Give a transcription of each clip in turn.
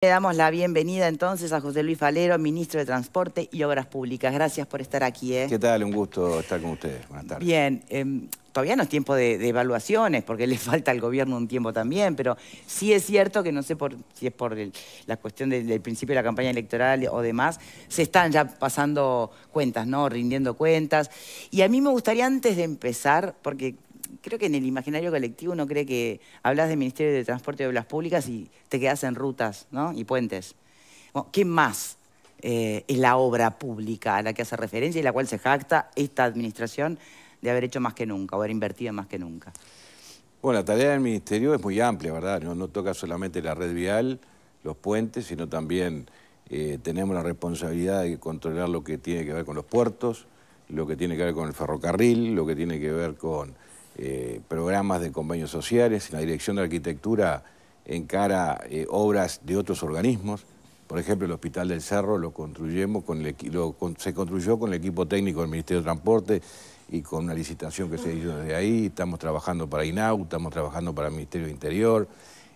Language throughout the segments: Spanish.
Le damos la bienvenida entonces a José Luis Falero, ministro de Transporte y Obras Públicas. Gracias por estar aquí. ¿Qué tal? Un gusto estar con ustedes. Buenas tardes. Bien, todavía no es tiempo de evaluaciones, porque le falta al gobierno un tiempo también, pero sí es cierto que no sé si es por la cuestión del principio de la campaña electoral o demás, se están ya pasando cuentas, ¿no? Rindiendo cuentas. Y a mí me gustaría, antes de empezar, porque creo que en el imaginario colectivo uno cree que hablas del Ministerio de Transporte y Obras Públicas y te quedas en rutas, ¿no? Y puentes. Bueno, ¿qué más es la obra pública a la que hace referencia y la cual se jacta esta administración de haber hecho más que nunca, o haber invertido más que nunca? Bueno, la tarea del Ministerio es muy amplia, ¿verdad? No toca solamente la red vial, los puentes, sino también tenemos la responsabilidad de controlar lo que tiene que ver con los puertos, lo que tiene que ver con el ferrocarril, lo que tiene que ver con programas de convenios sociales. La Dirección de Arquitectura encara obras de otros organismos. Por ejemplo, el Hospital del Cerro se construyó con el equipo técnico del Ministerio de Transporte y con una licitación que se hizo desde ahí. Estamos trabajando para INAU, estamos trabajando para el Ministerio de Interior.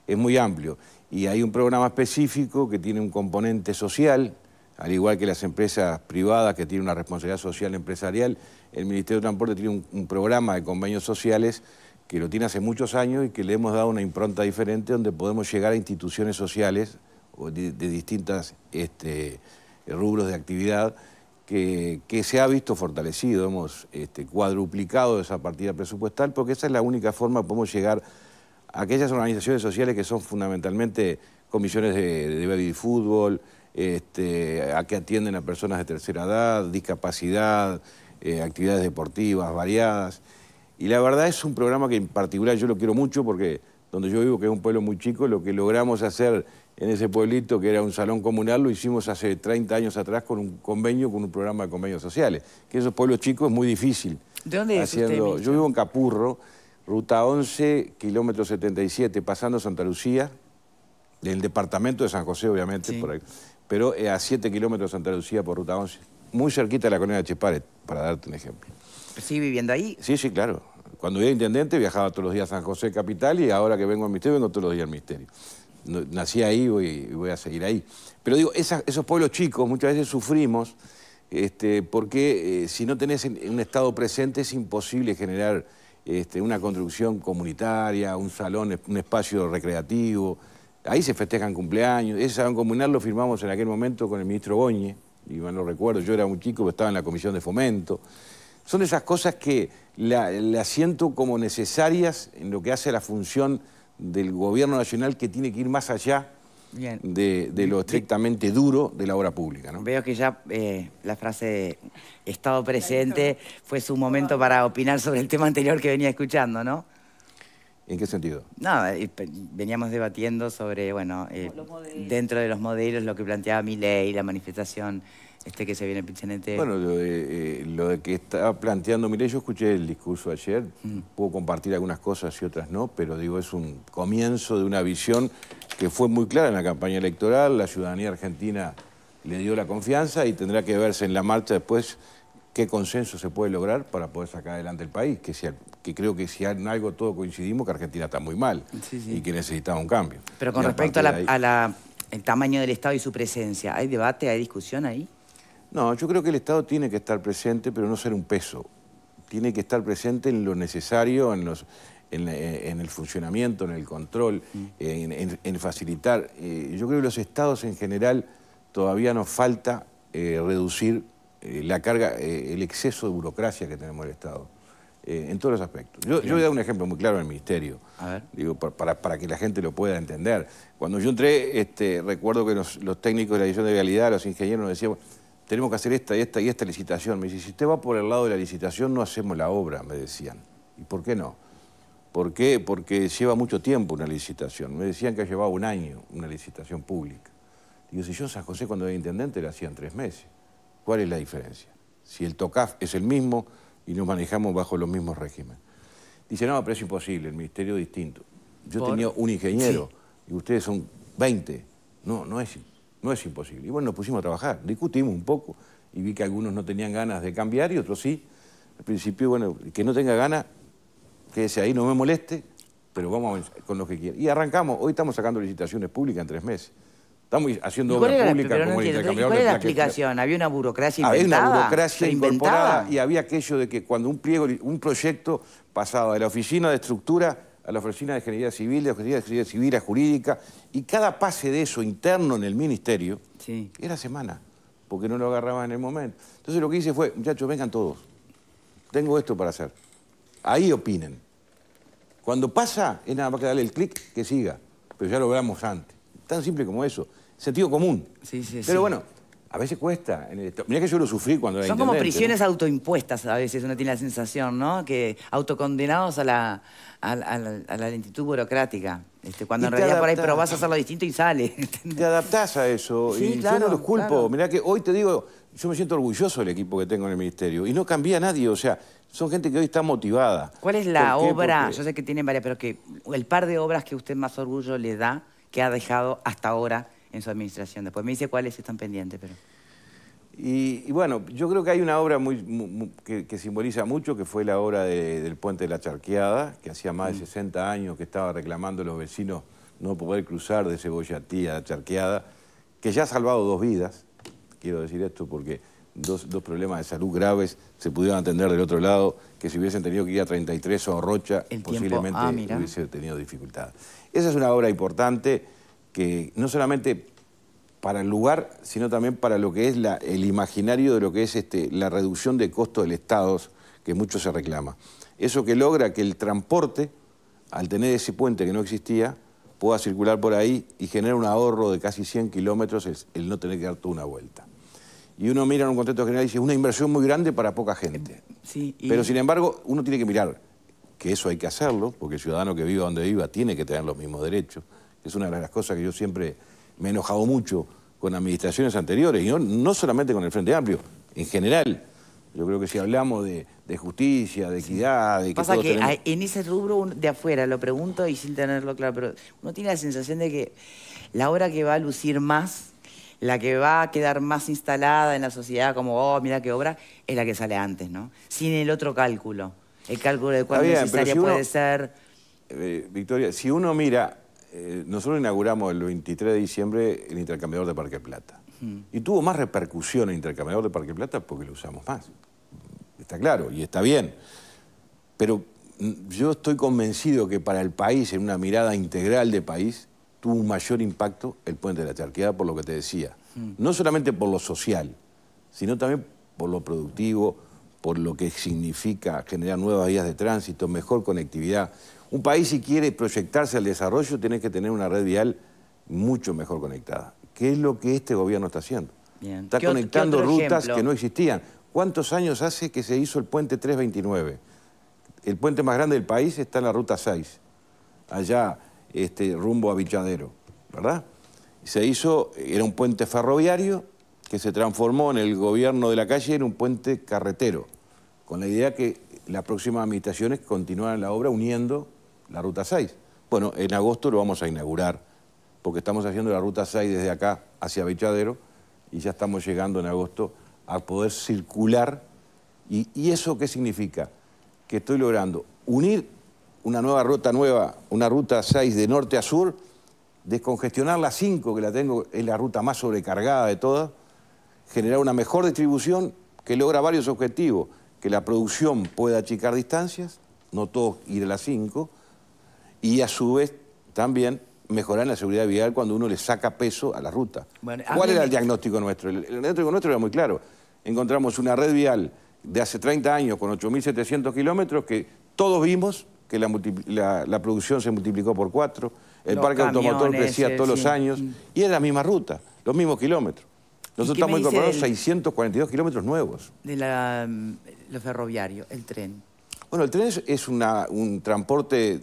Es muy amplio. Y hay un programa específico que tiene un componente social, al igual que las empresas privadas que tienen una responsabilidad social empresarial. El Ministerio de Transporte tiene un programa de convenios sociales que lo tiene hace muchos años y que le hemos dado una impronta diferente donde podemos llegar a instituciones sociales de distintos rubros de actividad que se ha visto fortalecido. Hemos cuadruplicado esa partida presupuestal porque esa es la única forma que podemos llegar a aquellas organizaciones sociales que son fundamentalmente comisiones de baby fútbol, a que atienden a personas de tercera edad, discapacidad, actividades deportivas variadas. Y la verdad es un programa que en particular yo lo quiero mucho porque donde yo vivo, que es un pueblo muy chico, lo que logramos hacer en ese pueblito, que era un salón comunal, lo hicimos hace 30 años atrás con un convenio, con un programa de convenios sociales. Que esos pueblos chicos es muy difícil. ¿De dónde es usted, Yo vivo en Capurro, ruta 11, kilómetro 77, pasando Santa Lucía, del departamento de San José, obviamente, sí, por ahí, pero a 7 kilómetros de Santa Lucía por ruta 11, muy cerquita de la colonia de Cheparet, para darte un ejemplo. ¿Sigue viviendo ahí? Sí, sí, claro. Cuando era intendente viajaba todos los días a San José capital y ahora que vengo al ministerio vengo todos los días al ministerio. Nací ahí y voy a seguir ahí. Pero digo, esos pueblos chicos muchas veces sufrimos porque si no tenés un Estado presente es imposible generar una construcción comunitaria, un salón, un espacio recreativo. Ahí se festejan cumpleaños. Ese salón comunal lo firmamos en aquel momento con el ministro Boñe, y mal no recuerdo, yo era un chico que estaba en la comisión de fomento. Son esas cosas que las siento como necesarias en lo que hace a la función del gobierno nacional, que tiene que ir más allá de lo estrictamente duro de la obra pública, ¿no? Veo que ya la frase Estado presente fue su momento para opinar sobre el tema anterior que venía escuchando, ¿no? ¿En qué sentido? No, veníamos debatiendo sobre, bueno, dentro de los modelos, lo que planteaba Milei, la manifestación que se viene el PCNT. Bueno, lo de que está planteando Milei, yo escuché el discurso ayer, puedo compartir algunas cosas y otras no, pero digo, es un comienzo de una visión que fue muy clara en la campaña electoral. La ciudadanía argentina le dio la confianza y tendrá que verse en la marcha después qué consenso se puede lograr para poder sacar adelante el país, que creo que si en algo todos coincidimos, que Argentina está muy mal, sí, y que necesitaba un cambio. Pero con respecto al tamaño del Estado y su presencia, ¿hay debate, hay discusión ahí? No, yo creo que el Estado tiene que estar presente, pero no ser un peso. Tiene que estar presente en lo necesario, en el funcionamiento, en el control, en facilitar. Yo creo que los Estados en general todavía nos falta reducir la carga, el exceso de burocracia que tenemos en el Estado, en todos los aspectos. Yo voy a dar un ejemplo muy claro en el Ministerio, digo, para que la gente lo pueda entender. Cuando yo entré, recuerdo que los técnicos de la Dirección de Vialidad, los ingenieros nos decían, tenemos que hacer esta y esta licitación. Me dice, si usted va por el lado de la licitación, no hacemos la obra, me decían. ¿Y por qué no? ¿Por qué? Porque lleva mucho tiempo una licitación. Me decían que llevaba un año una licitación pública. Digo, si yo en San José cuando era intendente la hacían 3 meses. ¿Cuál es la diferencia? Si el TOCAF es el mismo y nos manejamos bajo los mismos regímenes. Dice, no, pero es imposible, el ministerio es distinto. Yo tenía un ingeniero y ustedes son 20. No es imposible. Y bueno, nos pusimos a trabajar, discutimos un poco y vi que algunos no tenían ganas de cambiar y otros sí. Al principio, bueno, que no tenga ganas, quédese ahí, no me moleste, pero vamos con lo que quiera. Y arrancamos, hoy estamos sacando licitaciones públicas en 3 meses. Estamos haciendo ¿Cuál obra era pública pero no como el entiendo, intercambiador ¿cuál de era la plaquetas. explicación? ¿Había una burocracia Había inventada? una burocracia ¿Pero incorporada inventada? y había aquello de que cuando un pliego, un proyecto pasaba de la oficina de estructura a la oficina de ingeniería civil, de la oficina de ingeniería civil a jurídica, y cada pase de eso interno en el ministerio era semana, porque no lo agarraban en el momento. Entonces lo que hice fue, muchachos, vengan todos, tengo esto para hacer. Ahí opinen. Cuando pasa, es nada más que darle el clic que siga, pero ya lo hablamos antes. Tan simple como eso. Sentido común. Pero bueno, a veces cuesta. Mirá que yo lo sufrí cuando era intendente. Son como prisiones autoimpuestas a veces, uno tiene la sensación, ¿no? Que autocondenados a la lentitud burocrática. Cuando en realidad por ahí probás a hacerlo distinto y sale. Te adaptás a eso. Sí, y claro, yo no los culpo. Claro. Mirá que hoy te digo, yo me siento orgulloso del equipo que tengo en el ministerio. Y no cambia a nadie, o sea, son gente que hoy está motivada. ¿Cuál es la obra? Porque... Yo sé que tienen varias, pero que el par de obras que usted más orgullo le da, que ha dejado hasta ahora en su administración. Después me dice cuáles están pendientes, pero... Y bueno, yo creo que hay una obra que simboliza mucho, que fue la obra del Puente de la Charqueada, que hacía más de 60 años que estaba reclamando los vecinos no poder cruzar de Cebollatí a la Charqueada, que ya ha salvado 2 vidas. Quiero decir esto porque dos problemas de salud graves se pudieron atender del otro lado, que si hubiesen tenido que ir a 33 o a Rocha, posiblemente hubiese tenido dificultades. Esa es una obra importante que no solamente para el lugar, sino también para lo que es el imaginario de lo que es la reducción de costos del Estado, que mucho se reclama. Eso que logra que el transporte, al tener ese puente que no existía, pueda circular por ahí y genera un ahorro de casi 100 kilómetros el no tener que dar toda una vuelta. Y uno mira en un contexto general y dice, es una inversión muy grande para poca gente. Pero sin embargo, uno tiene que mirar que eso hay que hacerlo, porque el ciudadano que viva donde viva tiene que tener los mismos derechos. Es una de las cosas que yo siempre me he enojado mucho con administraciones anteriores, y no solamente con el Frente Amplio, en general. Yo creo que si hablamos de justicia, de equidad, de que pasa todos que tenemos... en ese rubro de afuera, lo pregunto y sin tenerlo claro, pero uno tiene la sensación de que la obra que va a lucir más, la que va a quedar más instalada en la sociedad como, oh, mira qué obra, es la que sale antes, ¿no? Sin el otro cálculo. El cálculo de cuánto necesaria puede ser... Victoria, si uno mira, nosotros inauguramos el 23 de diciembre el intercambiador de Parque Plata. Y tuvo más repercusión el intercambiador de Parque Plata porque lo usamos más. Está claro, y está bien. Pero yo estoy convencido que para el país, en una mirada integral de país, tuvo un mayor impacto el Puente de la Charqueada, por lo que te decía. No solamente por lo social, sino también por lo productivo, por lo que significa generar nuevas vías de tránsito, mejor conectividad. Un país, si quiere proyectarse al desarrollo, tiene que tener una red vial mucho mejor conectada. ¿Qué es lo que este gobierno está haciendo? Está conectando rutas que no existían. ¿Cuántos años hace que se hizo el puente 329? El puente más grande del país está en la ruta 6, allá rumbo a Villadero, ¿verdad? Se hizo, era un puente ferroviario que se transformó en el gobierno de la calle en un puente carretero, con la idea que las próximas administraciones continuaran la obra uniendo la ruta 6. Bueno, en agosto lo vamos a inaugurar, porque estamos haciendo la ruta 6 desde acá hacia Villadero y ya estamos llegando en agosto a poder circular. ¿Y eso qué significa? Que estoy logrando unir una ruta 6 de norte a sur, descongestionar la 5, que la tengo, es la ruta más sobrecargada de todas, generar una mejor distribución que logra varios objetivos, que la producción pueda achicar distancias, no todos ir a la 5, y a su vez también mejorar la seguridad vial cuando uno le saca peso a la ruta. Bueno, ¿cuál era el diagnóstico nuestro? El diagnóstico nuestro era muy claro. Encontramos una red vial de hace 30 años con 8.700 kilómetros que todos vimos que la producción se multiplicó por 4, el parque automotor crecía todos los años, y era la misma ruta, los mismos kilómetros. Nosotros estamos incorporando 642 kilómetros nuevos. De lo ferroviario, el tren. Bueno, el tren es un transporte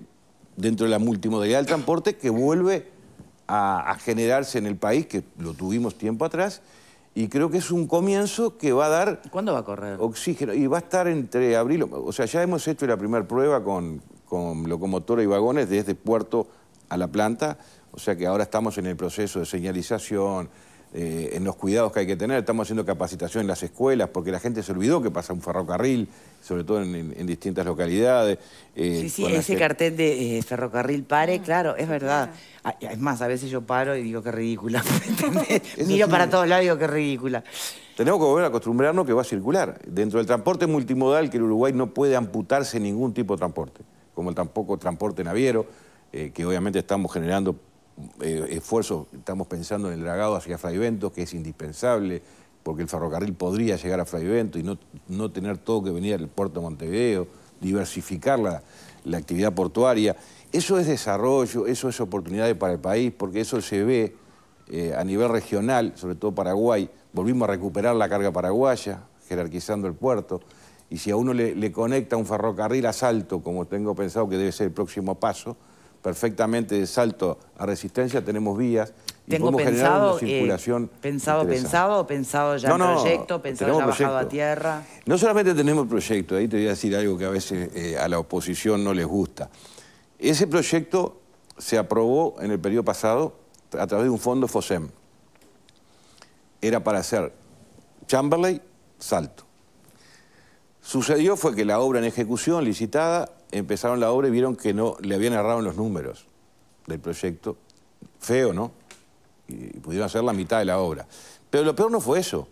dentro de la multimodalidad del transporte que vuelve a generarse en el país, que lo tuvimos tiempo atrás, y creo que es un comienzo que va a dar... ¿Cuándo va a correr? Oxígeno, y va a estar entre abril... O sea, ya hemos hecho la primera prueba con locomotora y vagones desde puerto a la planta, o sea que ahora estamos en el proceso de señalización, en los cuidados que hay que tener, estamos haciendo capacitación en las escuelas, porque la gente se olvidó que pasa un ferrocarril, sobre todo en distintas localidades. Sí, ese cartel de ferrocarril pare, claro, es verdad. Es más, a veces yo paro y digo qué ridícula. Miro para todos lados y digo qué ridícula. Tenemos que volver a acostumbrarnos que va a circular. Dentro del transporte multimodal, que el Uruguay no puede amputarse ningún tipo de transporte, como tampoco transporte naviero, que obviamente estamos generando esfuerzos, estamos pensando en el dragado hacia Fraiventos, que es indispensable, porque el ferrocarril podría llegar a Fraiventos y no tener todo que venir al puerto de Montevideo, diversificar la actividad portuaria. Eso es desarrollo, eso es oportunidades para el país, porque eso se ve a nivel regional, sobre todo Paraguay. Volvimos a recuperar la carga paraguaya, jerarquizando el puerto, y si a uno le conecta un ferrocarril a Salto, como tengo pensado que debe ser el próximo paso, perfectamente de Salto a Resistencia tenemos vías y podemos generar una circulación pensado ya en proyecto, pensado ya bajado a tierra. No solamente tenemos proyecto, ahí te voy a decir algo que a veces a la oposición no les gusta. Ese proyecto se aprobó en el periodo pasado a través de un fondo FOSEM. Era para hacer Chamberlain, Salto. Sucedió fue que la obra en ejecución, licitada, empezaron la obra y vieron que no le habían errado en los números del proyecto. Feo, ¿no? Y pudieron hacer la mitad de la obra. Pero lo peor no fue eso.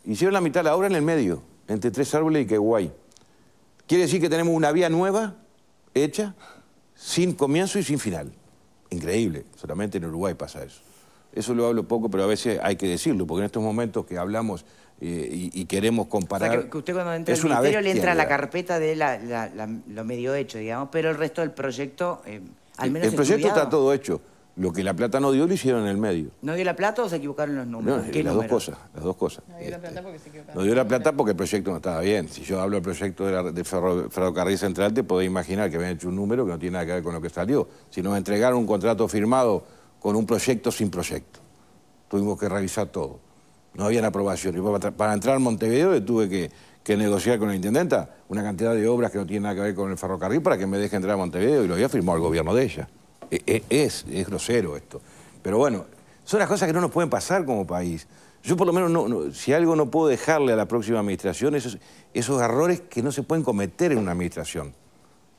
Hicieron la mitad de la obra en el medio, entre Tres Árboles y Queguay. Quiere decir que tenemos una vía nueva, hecha, sin comienzo y sin final. Increíble, solamente en Uruguay pasa eso. Eso lo hablo poco, pero a veces hay que decirlo, porque en estos momentos que hablamos y queremos comparar... O sea, que usted cuando entra al ministerio le entra la carpeta de lo medio hecho, digamos, pero el resto del proyecto, al menos el proyecto está todo hecho. Lo que La Plata no dio, lo hicieron en el medio. ¿No dio la plata o se equivocaron los números? No, las dos cosas. No dio la plata porque se equivocaron. No dio la plata porque el proyecto no estaba bien. Si yo hablo del proyecto de Ferrocarril Central, te podés imaginar que habían hecho un número que no tiene nada que ver con lo que salió. Si nos entregaron un contrato firmado con un proyecto sin proyecto. Tuvimos que revisar todo. No habían aprobación. Y para entrar a Montevideo tuve que negociar con la intendenta una cantidad de obras que no tienen nada que ver con el ferrocarril para que me deje entrar a Montevideo, y lo había firmado el gobierno de ella. Es grosero esto. Pero bueno, son las cosas que no nos pueden pasar como país. Yo por lo menos, si algo no puedo dejarle a la próxima administración, esos errores que no se pueden cometer en una administración.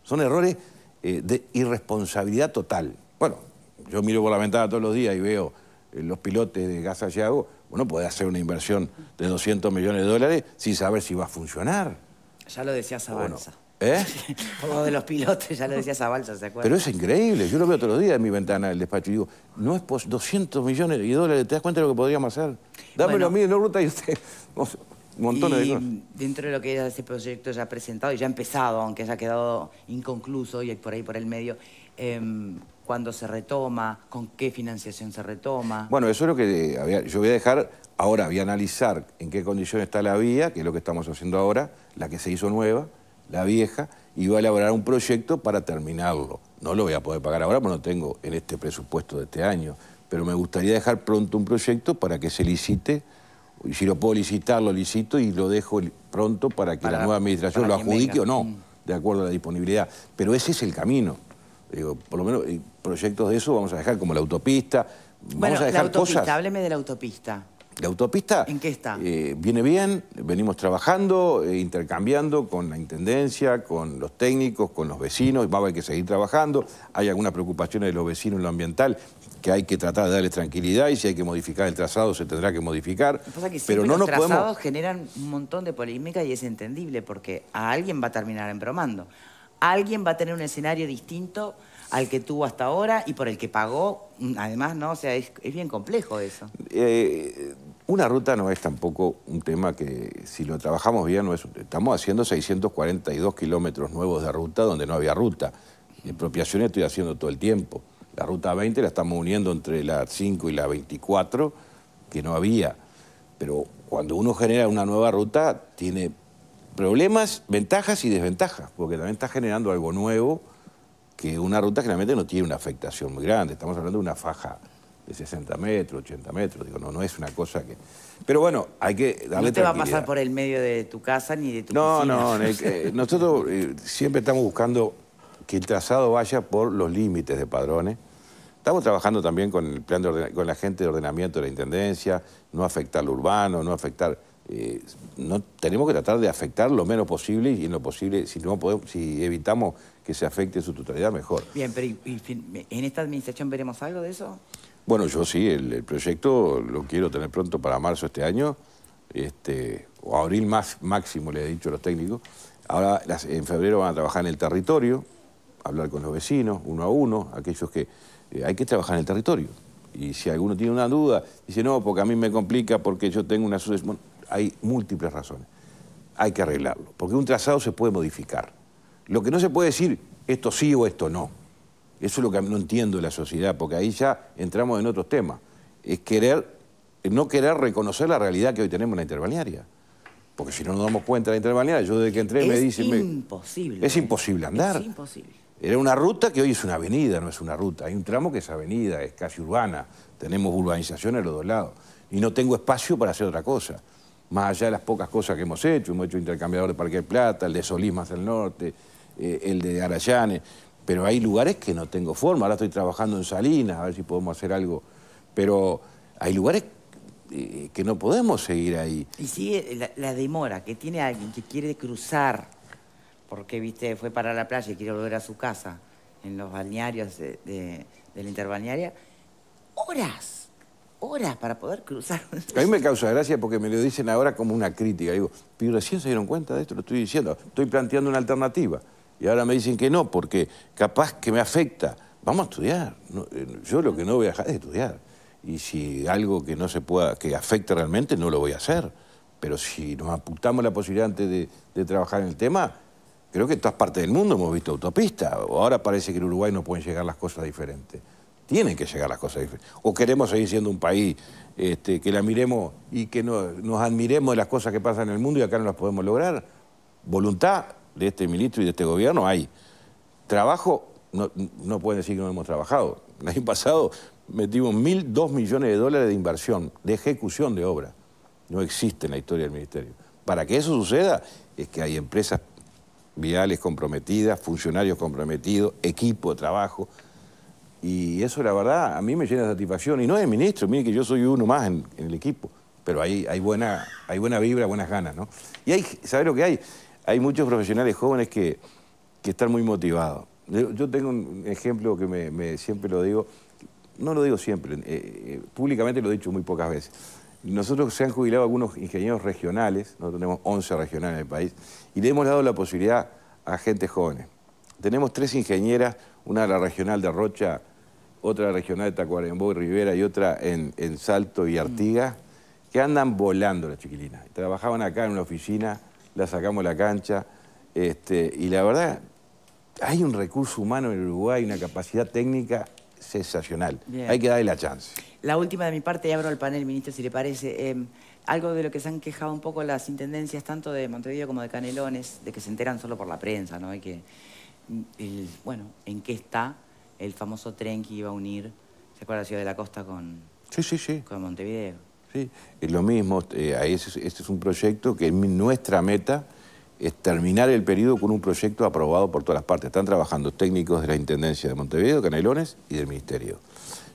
Son errores de irresponsabilidad total. Bueno, yo miro por la ventana todos los días y veo los pilotes de Gas Sayago. Bueno, puede hacer una inversión de 200 millones de dólares sin saber si va a funcionar. Ya lo decía Zabalza. ¿Eh? Por lo de los pilotes, ya lo decía Zabalza, ¿se acuerda? Pero es increíble, yo lo veo todos los días en mi ventana del despacho y digo, no es 200 millones de dólares, ¿te das cuenta de lo que podríamos hacer? Dámelo a mí en la ruta y usted... Montones de cosas. Dentro de lo que era ese proyecto ya presentado y ya empezado, aunque haya quedado inconcluso y por ahí por el medio, ¿cuándo se retoma? ¿Con qué financiación se retoma? Bueno, eso es lo que yo voy a dejar ahora, voy a analizar en qué condiciones está la vía, que es lo que estamos haciendo ahora, la que se hizo nueva, la vieja, y voy a elaborar un proyecto para terminarlo. No lo voy a poder pagar ahora porque no tengo en este presupuesto de este año, pero me gustaría dejar pronto un proyecto para que se licite, y si lo puedo licitar, lo licito y lo dejo pronto para que la nueva administración lo adjudique o no, de acuerdo a la disponibilidad. Pero ese es el camino. Digo, por lo menos proyectos de eso vamos a dejar, como la autopista. Vamos a dejar la autopista, cosas. Hábleme de la autopista. La autopista... ¿En qué está? Viene bien, venimos trabajando, intercambiando con la Intendencia, con los técnicos, con los vecinos, va a haber que seguir trabajando. Hay algunas preocupaciones de los vecinos en lo ambiental que hay que tratar de darles tranquilidad, y si hay que modificar el trazado se tendrá que modificar. Pasa que pero no los trazados generan un montón de polémica y es entendible porque a alguien va a terminar embromando. Alguien va a tener un escenario distinto al que tuvo hasta ahora y por el que pagó, además, ¿no? O sea, es bien complejo eso. Una ruta no es tampoco un tema que, si lo trabajamos bien, no es... Estamos haciendo 642 kilómetros nuevos de ruta donde no había ruta. Expropiaciones estoy haciendo todo el tiempo. La ruta 20 la estamos uniendo entre la 5 y la 24, que no había. Pero cuando uno genera una nueva ruta, tiene problemas, ventajas y desventajas, porque también está generando algo nuevo, que una ruta generalmente no tiene una afectación muy grande. Estamos hablando de una faja de 60 metros, 80 metros. Digo, no es una cosa que... Pero bueno, hay que darle tranquilidad. No te va a pasar por el medio de tu casa ni de tu piscina. No, nosotros siempre estamos buscando que el trazado vaya por los límites de Padrones, Estamos trabajando también con el plan con la gente de ordenamiento de la Intendencia, no afectar lo urbano, no afectar... tenemos que tratar de afectar lo menos posible y en lo posible, si evitamos que se afecte su totalidad, mejor. Bien, pero ¿en esta administración veremos algo de eso? Bueno, yo sí, el proyecto lo quiero tener pronto para marzo de este año, o abril máximo, le he dicho a los técnicos. Ahora, en febrero van a trabajar en el territorio, hablar con los vecinos, uno a uno, aquellos que... hay que trabajar en el territorio. Y si alguno tiene una duda, dice, no, porque a mí me complica, porque yo tengo una asociación... Bueno, hay múltiples razones. Hay que arreglarlo, porque un trazado se puede modificar. Lo que no se puede decir, esto sí o esto no. Eso es lo que no entiendo de la sociedad, porque ahí ya entramos en otros temas. Es no querer reconocer la realidad que hoy tenemos en la interbalnearia. Porque si no nos damos cuenta de la interbalnearia, yo desde que entré me dicen... Es imposible. Es imposible andar. Es imposible. Era una ruta que hoy es una avenida, no es una ruta. Hay un tramo que es avenida, es casi urbana. Tenemos urbanización a los dos lados. Y no tengo espacio para hacer otra cosa. Más allá de las pocas cosas que hemos hecho intercambiador de Parque del Plata, el de Solís más al norte, el de Arayanes. Pero hay lugares que no tengo forma. Ahora estoy trabajando en Salinas, a ver si podemos hacer algo. Pero hay lugares que no podemos seguir ahí. Y sigue la demora que tiene alguien que quiere cruzar, porque viste fue para la playa y quiere volver a su casa, en los balnearios de la interbalnearia, horas para poder cruzar. A mí me causa gracia porque me lo dicen ahora como una crítica. Digo, pero recién se dieron cuenta de esto, lo estoy diciendo. Estoy planteando una alternativa. Y ahora me dicen que no, porque capaz que me afecta. Vamos a estudiar. No, yo lo que no voy a dejar es estudiar. Y si algo que no se pueda, que afecte realmente, no lo voy a hacer. Pero si nos apuntamos la posibilidad antes de trabajar en el tema, creo que en todas partes del mundo hemos visto autopistas. Ahora parece que en Uruguay no pueden llegar las cosas diferentes. Tienen que llegar las cosas diferentes. O queremos seguir siendo un país que la miremos y que nos admiremos de las cosas que pasan en el mundo y acá no las podemos lograr. Voluntad de este ministro y de este gobierno hay. Trabajo, no pueden decir que no hemos trabajado. El año pasado metimos 2 millones de dólares de inversión, de ejecución de obra. No existe en la historia del ministerio. Para que eso suceda es que hay empresas viales comprometidas, funcionarios comprometidos, equipo de trabajo. Y eso, la verdad, a mí me llena de satisfacción. Y no es el ministro, mire que yo soy uno más en el equipo. Pero hay buena vibra, buenas ganas, ¿no? Y ¿sabes lo que hay? Hay muchos profesionales jóvenes que están muy motivados. Yo tengo un ejemplo que siempre lo digo, no lo digo siempre, públicamente lo he dicho muy pocas veces. Nosotros se han jubilado algunos ingenieros regionales, nosotros tenemos 11 regionales en el país, y le hemos dado la posibilidad a gente joven. Tenemos 3 ingenieras, una de la regional de Rocha, otra de la regional de Tacuarembó y Rivera y otra en Salto y Artigas, que andan volando las chiquilinas. Trabajaban acá en una oficina, las sacamos a la cancha, y la verdad, hay un recurso humano en el Uruguay, una capacidad técnica sensacional. Bien. Hay que darle la chance. La última de mi parte, y abro el panel, ministro, si le parece. Algo de lo que se han quejado un poco las intendencias, tanto de Montevideo como de Canelones, de que se enteran solo por la prensa, ¿no? Y que, bueno, ¿en qué está el famoso tren que iba a unir, ¿se acuerda, la Ciudad de la Costa con Montevideo? Sí, es lo mismo. Este es un proyecto que nuestra meta es terminar el periodo con un proyecto aprobado por todas las partes. Están trabajando técnicos de la Intendencia de Montevideo, Canelones y del Ministerio.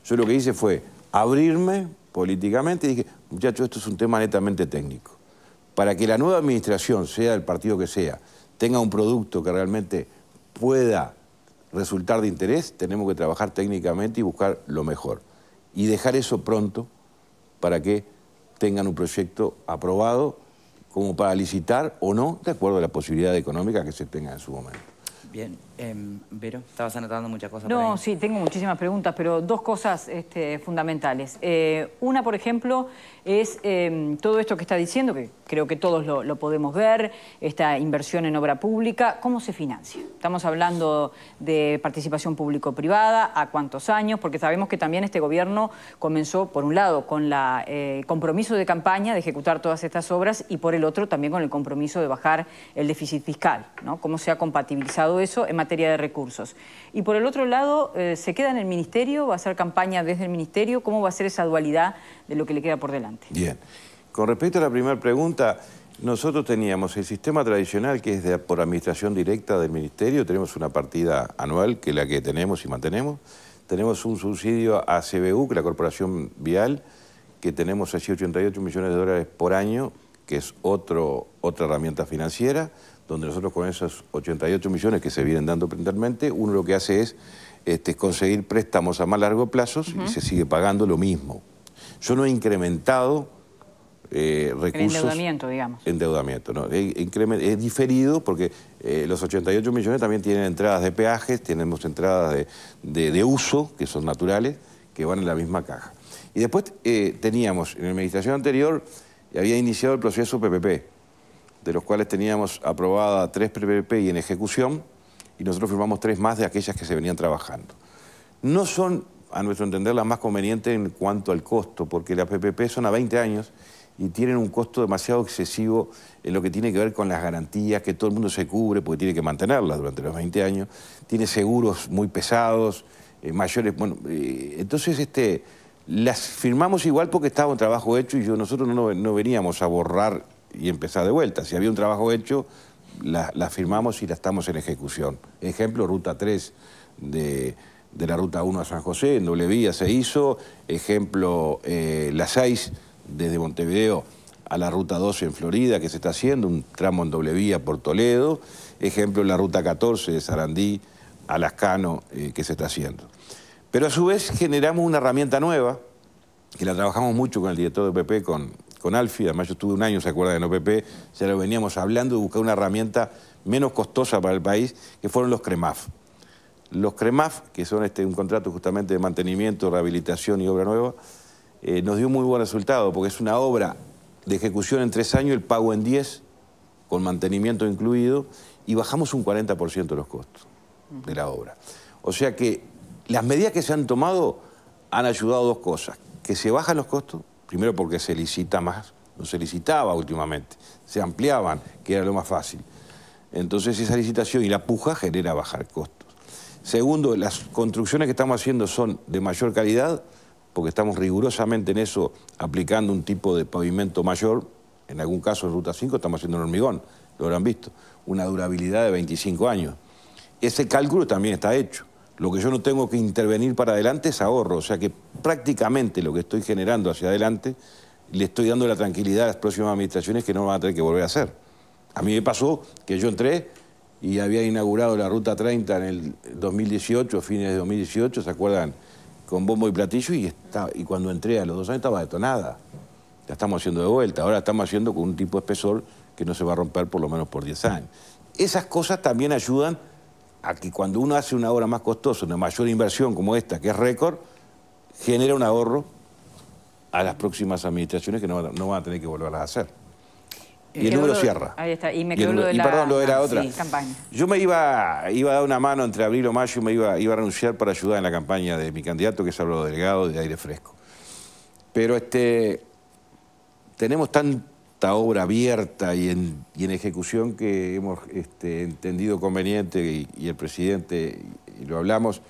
Yo lo que hice fue abrirme políticamente y dije, muchachos, esto es un tema netamente técnico. Para que la nueva administración, sea del partido que sea, tenga un producto que realmente pueda resultar de interés, tenemos que trabajar técnicamente y buscar lo mejor. Y dejar eso pronto para que tengan un proyecto aprobado como para licitar o no, de acuerdo a la posibilidad económica que se tenga en su momento. Bien. Vero, estabas anotando muchas cosas. No, sí, tengo muchísimas preguntas, pero 2 cosas fundamentales. Una, por ejemplo, es todo esto que está diciendo, que creo que todos lo podemos ver, esta inversión en obra pública, ¿cómo se financia? Estamos hablando de participación público-privada, ¿a cuántos años? Porque sabemos que también este gobierno comenzó, por un lado, con el compromiso de campaña de ejecutar todas estas obras y por el otro también con el compromiso de bajar el déficit fiscal, ¿no? ¿Cómo se ha compatibilizado eso en materia de recursos? Y por el otro lado, ¿se queda en el ministerio? ¿Va a hacer campaña desde el ministerio? ¿Cómo va a ser esa dualidad de lo que le queda por delante? Bien. Con respecto a la primera pregunta, nosotros teníamos el sistema tradicional que es por administración directa del ministerio, tenemos una partida anual que es la que tenemos y mantenemos. tenemos un subsidio a CBU, que es la Corporación Vial, que tenemos allí 88 millones de dólares por año, que es otra herramienta financiera, donde nosotros con esos 88 millones que se vienen dando prendermente, uno lo que hace es conseguir préstamos a más largo plazo y se sigue pagando lo mismo. Yo no he incrementado recursos... El endeudamiento, digamos. Endeudamiento, no. He diferido porque los 88 millones también tienen entradas de peajes, tenemos entradas de uso, que son naturales, que van en la misma caja. Y después teníamos, en la administración anterior, había iniciado el proceso PPP, de los cuales teníamos aprobada 3 PPP y en ejecución, y nosotros firmamos 3 más de aquellas que se venían trabajando. No son, a nuestro entender, las más convenientes en cuanto al costo, porque las PPP son a 20 años y tienen un costo demasiado excesivo en lo que tiene que ver con las garantías, que todo el mundo se cubre, porque tiene que mantenerlas durante los 20 años, tiene seguros muy pesados, mayores... Bueno, entonces las firmamos igual porque estaba un trabajo hecho y nosotros no veníamos a borrar y empezar de vuelta. Si había un trabajo hecho, la firmamos y la estamos en ejecución. Ejemplo, Ruta 3 de la Ruta 1 a San José, en doble vía se hizo. Ejemplo, la 6 desde Montevideo a la Ruta 12 en Florida, que se está haciendo, un tramo en doble vía por Toledo. Ejemplo, la Ruta 14 de Sarandí a Lascano, que se está haciendo. Pero a su vez generamos una herramienta nueva, que la trabajamos mucho con el director de PP, con Alfie. Además yo estuve un año, se acuerdan, en OPP, ya lo veníamos hablando de buscar una herramienta menos costosa para el país, que fueron los CREMAF. Los CREMAF, que son un contrato justamente de mantenimiento, rehabilitación y obra nueva, nos dio muy buen resultado, porque es una obra de ejecución en 3 años, el pago en 10, con mantenimiento incluido, y bajamos un 40% de los costos de la obra. O sea que las medidas que se han tomado han ayudado a 2 cosas. Que se bajan los costos, primero porque se licita más, no se licitaba últimamente, se ampliaban, que era lo más fácil. Entonces esa licitación y la puja genera bajar costos. Segundo, las construcciones que estamos haciendo son de mayor calidad, porque estamos rigurosamente en eso aplicando un tipo de pavimento mayor. En algún caso en Ruta 5 estamos haciendo en hormigón, lo habrán visto, una durabilidad de 25 años. Ese cálculo también está hecho. Lo que yo no tengo que intervenir para adelante es ahorro, o sea que prácticamente lo que estoy generando hacia adelante le estoy dando la tranquilidad a las próximas administraciones que no van a tener que volver a hacer. A mí me pasó que yo entré y había inaugurado la Ruta 30 en el 2018, fines de 2018, ¿se acuerdan? Con bombo y platillo y cuando entré a los 2 años estaba detonada. La estamos haciendo de vuelta, ahora estamos haciendo con un tipo de espesor que no se va a romper por lo menos por 10 años. Esas cosas también ayudan a que cuando uno hace una obra más costosa, una mayor inversión como esta, que es récord, genera un ahorro a las próximas administraciones que no van a tener que volverlas a hacer. Y el número cierra. Ahí está, y me quedó lo de la otra. Sí, campaña. Yo me iba a dar una mano entre abril o mayo, iba a renunciar para ayudar en la campaña de mi candidato, que es Álvaro Delgado, de Aire Fresco. Pero tenemos tanta obra abierta y en ejecución que hemos entendido conveniente, y el presidente, y lo hablamos,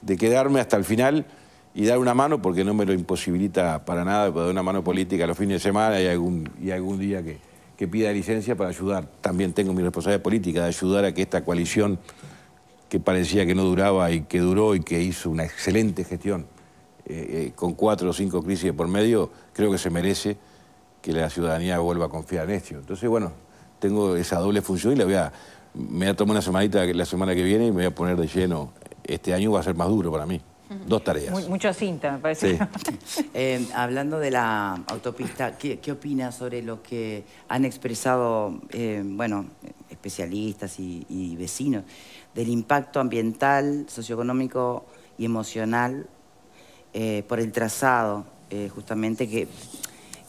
de quedarme hasta el final y dar una mano, porque no me lo imposibilita para nada, para dar una mano política los fines de semana y algún día que pida licencia para ayudar. También tengo mi responsabilidad política de ayudar a que esta coalición, que parecía que no duraba y que duró y que hizo una excelente gestión, con 4 o 5 crisis de por medio, creo que se merece que la ciudadanía vuelva a confiar en esto. Entonces, bueno, tengo esa doble función y me voy a tomar una semanita la semana que viene y me voy a poner de lleno. Este año va a ser más duro para mí. 2 tareas. Mucha cinta, me parece. Sí. Hablando de la autopista, ¿qué opinas sobre lo que han expresado, bueno, especialistas y vecinos, del impacto ambiental, socioeconómico y emocional por el trazado, justamente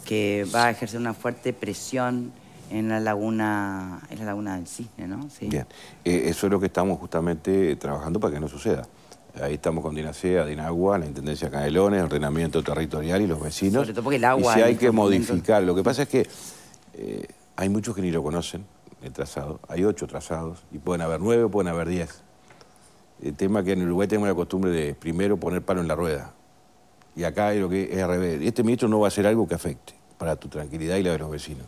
que va a ejercer una fuerte presión en la laguna del Cisne, ¿no? Sí. Bien, eso es lo que estamos justamente trabajando para que no suceda. Ahí estamos con Dinacea, Dinagua, la Intendencia de Canelones, el ordenamiento territorial y los vecinos. Sobre todo porque el agua... Y si hay que modificar. Lo que pasa es que hay muchos que ni lo conocen, el trazado. Hay 8 trazados y pueden haber 9 o pueden haber 10. El tema es que en Uruguay tenemos la costumbre de primero poner palo en la rueda. Y acá es lo que es al revés. Este ministro no va a hacer algo que afecte para tu tranquilidad y la de los vecinos.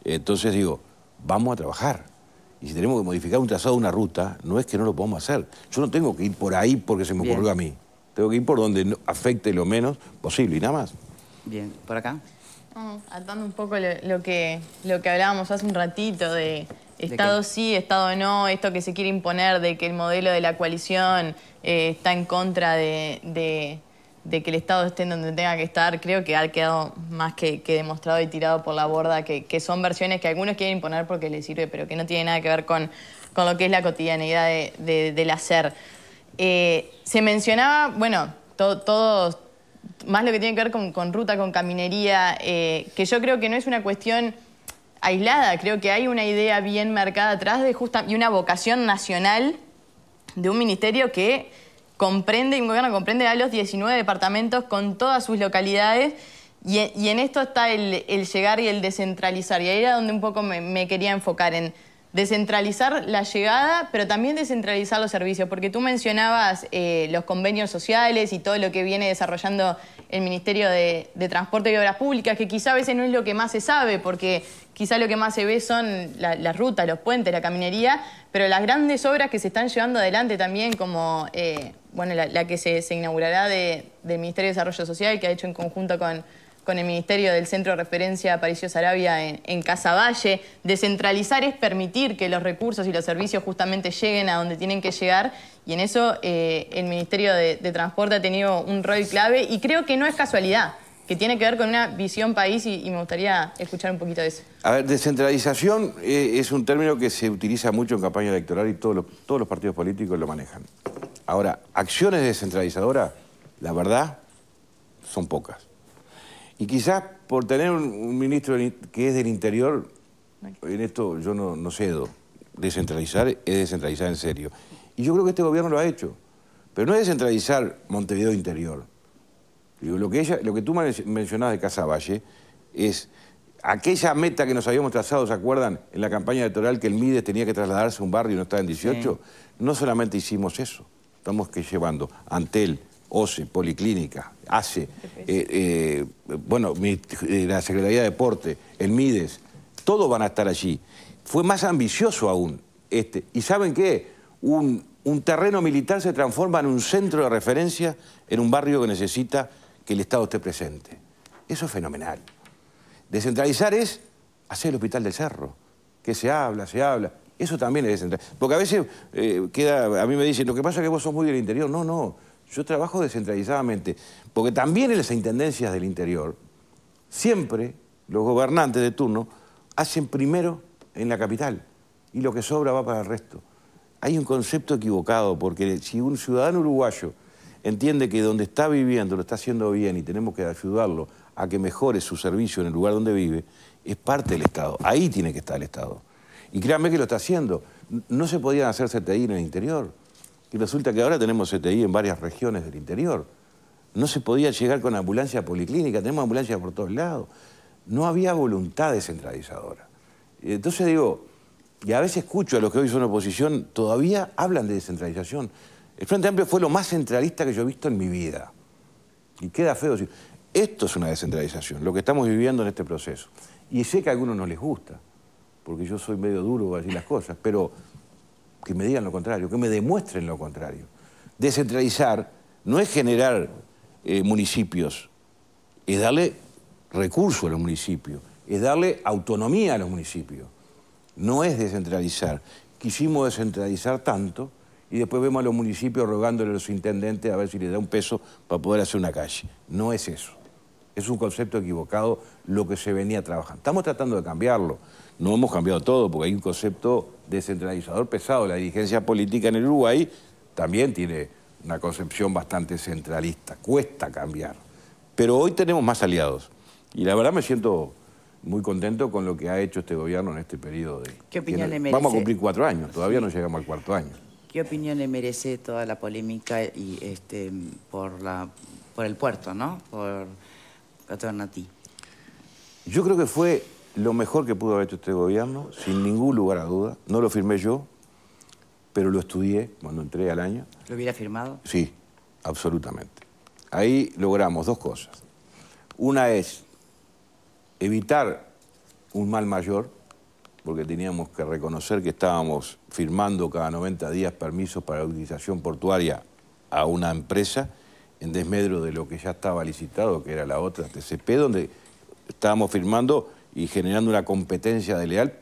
Entonces digo, vamos a trabajar. Y si tenemos que modificar un trazado de una ruta, no es que no lo podamos hacer. Yo no tengo que ir por ahí porque se me ocurrió a mí. tengo que ir por donde afecte lo menos posible y nada más. Bien, ¿por acá? Atando un poco lo que hablábamos hace un ratito de Estado sí, Estado no, esto que se quiere imponer de que el modelo de la coalición está en contra de que el Estado esté en donde tenga que estar, creo que ha quedado más que demostrado y tirado por la borda, que son versiones que algunos quieren imponer porque les sirve, pero que no tiene nada que ver con lo que es la cotidianeidad del hacer. Se mencionaba, bueno, todos... más lo que tiene que ver con ruta, con caminería, que yo creo que no es una cuestión aislada, creo que hay una idea bien marcada atrás y una vocación nacional de un ministerio que comprende, y un gobierno que comprende a los 19 departamentos con todas sus localidades, y en esto está el llegar y el descentralizar, y ahí era donde un poco me quería enfocar, en descentralizar la llegada, pero también descentralizar los servicios, porque tú mencionabas los convenios sociales y todo lo que viene desarrollando el Ministerio de Transporte y Obras Públicas, que quizá a veces no es lo que más se sabe, porque quizá lo que más se ve son las rutas, los puentes, la caminería, pero las grandes obras que se están llevando adelante también, como bueno, la que se inaugurará del Ministerio de Desarrollo Social, que ha hecho en conjunto con el Ministerio del Centro de Referencia Aparicio Saravia en Casaballe. Descentralizar es permitir que los recursos y los servicios justamente lleguen a donde tienen que llegar, y en eso el Ministerio de Transporte ha tenido un rol clave, y creo que no es casualidad, que tiene que ver con una visión país, y me gustaría escuchar un poquito de eso. A ver, descentralización es un término que se utiliza mucho en campaña electoral y todos los partidos políticos lo manejan. Ahora, acciones descentralizadoras, la verdad, son pocas. Y quizás por tener un ministro que es del interior, en esto yo no cedo. Descentralizar es descentralizar en serio. Y yo creo que este gobierno lo ha hecho. Pero no es descentralizar Montevideo interior. Digo, lo que tú mencionabas de Casaballe es aquella meta que nos habíamos trazado, ¿se acuerdan? En la campaña electoral, que el Mides tenía que trasladarse a un barrio y no estaba en 18. Sí. No solamente hicimos eso, estamos llevando Antel, OCE, Policlínica, ACE, bueno, la Secretaría de Deporte, el Mides, todos van a estar allí. Fue más ambicioso aún ¿Y saben qué? Un terreno militar se transforma en un centro de referencia en un barrio que necesita que el Estado esté presente. Eso es fenomenal. Descentralizar es hacer el Hospital del Cerro, que se habla. Eso también es descentralizar. Porque a veces a mí me dicen, lo que pasa es que vos sos muy del interior. No. Yo trabajo descentralizadamente, porque también en las intendencias del interior, siempre los gobernantes de turno hacen primero en la capital y lo que sobra va para el resto. Hay un concepto equivocado, porque si un ciudadano uruguayo entiende que donde está viviendo lo está haciendo bien y tenemos que ayudarlo a que mejore su servicio en el lugar donde vive, es parte del Estado. Ahí tiene que estar el Estado. Y créanme que lo está haciendo. No se podían hacer CTI en el interior. Y resulta que ahora tenemos CTI en varias regiones del interior. No se podía llegar con ambulancia policlínica, tenemos ambulancias por todos lados. No había voluntad descentralizadora. Entonces digo, y a veces escucho a los que hoy son oposición, todavía hablan de descentralización. El Frente Amplio fue lo más centralista que yo he visto en mi vida. Y queda feo decir, esto es una descentralización, lo que estamos viviendo en este proceso. Y sé que a algunos no les gusta, porque yo soy medio duro para decir las cosas, pero que me digan lo contrario, que me demuestren lo contrario. Descentralizar no es generar municipios, es darle recursos a los municipios, es darle autonomía a los municipios. No es descentralizar. Quisimos descentralizar tanto y después vemos a los municipios rogándole a los intendentes a ver si les da un peso para poder hacer una calle. No es eso. Es un concepto equivocado lo que se venía trabajando. Estamos tratando de cambiarlo. No hemos cambiado todo porque hay un concepto descentralizador pesado. La dirigencia política en el Uruguay también tiene una concepción bastante centralista. Cuesta cambiar. Pero hoy tenemos más aliados. Y la verdad me siento muy contento con lo que ha hecho este gobierno en este periodo. ¿Qué opinión le merece? Vamos a cumplir 4 años. Todavía no llegamos al 4º año. ¿Qué opinión le merece toda la polémica por el puerto, ¿no? Por Caternatí. Yo creo que fue lo mejor que pudo haber hecho este gobierno, sin ningún lugar a duda. No lo firmé yo, pero lo estudié cuando entré al año. ¿Lo hubiera firmado? Sí, absolutamente. Ahí logramos 2 cosas. Una es evitar un mal mayor, porque teníamos que reconocer que estábamos firmando cada 90 días permisos para la utilización portuaria a una empresa en desmedro de lo que ya estaba licitado, que era la otra TCP, donde estábamos firmando y generando una competencia desleal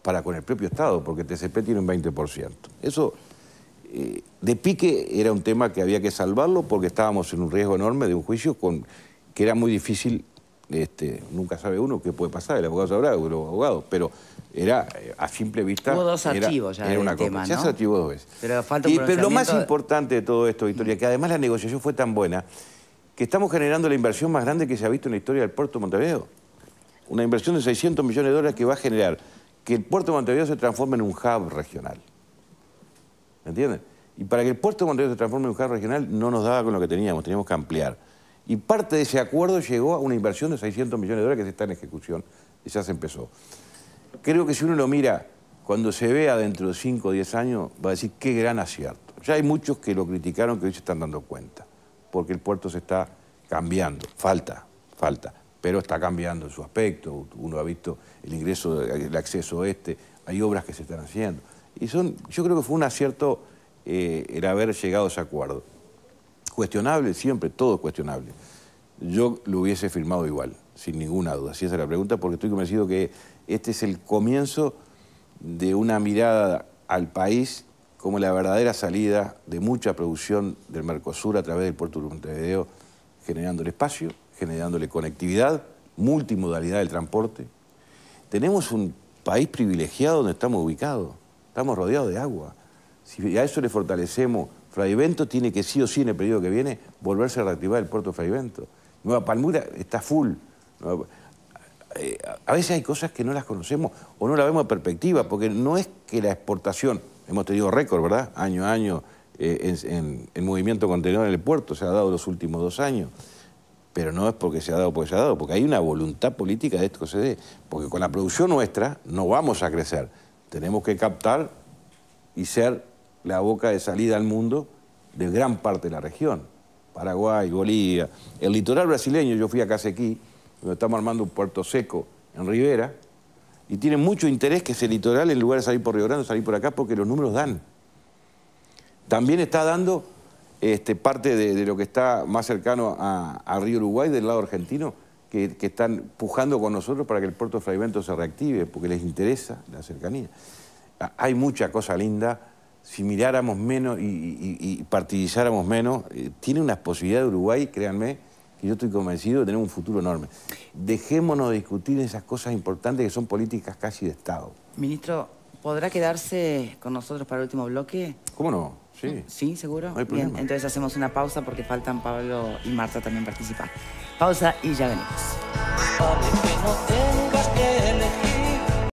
para con el propio Estado, porque TCP tiene un 20%. Eso, de pique, era un tema que había que salvarlo porque estábamos en un riesgo enorme de un juicio que era muy difícil. Nunca sabe uno qué puede pasar, el abogado sabrá, los abogados, pero era a simple vista... Hubo dos archivos ya del tema, ¿no? Ya se archivó 2 veces. Pero falta un pero lo más pronunciamiento... importante de todo esto, Victoria, que además la negociación fue tan buena, que estamos generando la inversión más grande que se ha visto en la historia del puerto de Montevideo. Una inversión de 600 millones de dólares que va a generar que el puerto de Montevideo se transforme en un hub regional. ¿Me entienden? Y para que el puerto de Montevideo se transforme en un hub regional no nos daba con lo que teníamos que ampliar. Y parte de ese acuerdo llegó a una inversión de 600 millones de dólares que está en ejecución y ya se empezó. Creo que si uno lo mira, cuando se vea dentro de 5 o 10 años, va a decir qué gran acierto. Ya hay muchos que lo criticaron que hoy se están dando cuenta, porque el puerto se está cambiando. Falta, pero está cambiando en su aspecto. Uno ha visto el ingreso, el acceso hay obras que se están haciendo. Y yo creo que fue un acierto el haber llegado a ese acuerdo. Cuestionable, siempre, todo es cuestionable. Yo lo hubiese firmado igual, sin ninguna duda, si esa es la pregunta, porque estoy convencido que este es el comienzo de una mirada al país como la verdadera salida de mucha producción del Mercosur a través del puerto de Montevideo, generándole espacio, generándole conectividad, multimodalidad del transporte. Tenemos un país privilegiado donde estamos ubicados, estamos rodeados de agua. Si a eso le fortalecemos, Fradivento tiene que sí o sí en el periodo que viene volverse a reactivar el puerto de Fradivento. Nueva Palmira está full. A veces hay cosas que no las conocemos o no las vemos en perspectiva, porque no es que la exportación, hemos tenido récord, ¿verdad? Año a año en movimiento contenedor en el puerto, se ha dado los últimos 2 años. Pero no es porque se ha dado porque se ha dado, porque hay una voluntad política de esto que se dé. Porque con la producción nuestra no vamos a crecer. Tenemos que captar y ser la boca de salida al mundo de gran parte de la región. Paraguay, Bolivia, el litoral brasileño, yo fui a Cacequí, donde estamos armando un puerto seco en Rivera, y tienen mucho interés que ese litoral, en lugar de salir por Río Grande, salir por acá, porque los números dan. También está dando parte de lo que está más cercano a Río Uruguay, del lado argentino, que están pujando con nosotros para que el puerto de Fradivento se reactive, porque les interesa la cercanía. Hay mucha cosa linda. Si miráramos menos y partidizáramos menos, tiene unas posibilidades de Uruguay, créanme, que yo estoy convencido de tener un futuro enorme. Dejémonos de discutir esas cosas importantes que son políticas casi de Estado. Ministro, ¿podrá quedarse con nosotros para el último bloque? ¿Cómo no? Sí. ¿Sí, seguro? No hay problema. Bien, entonces hacemos una pausa porque faltan Pablo y Marta también participar. Pausa y ya venimos.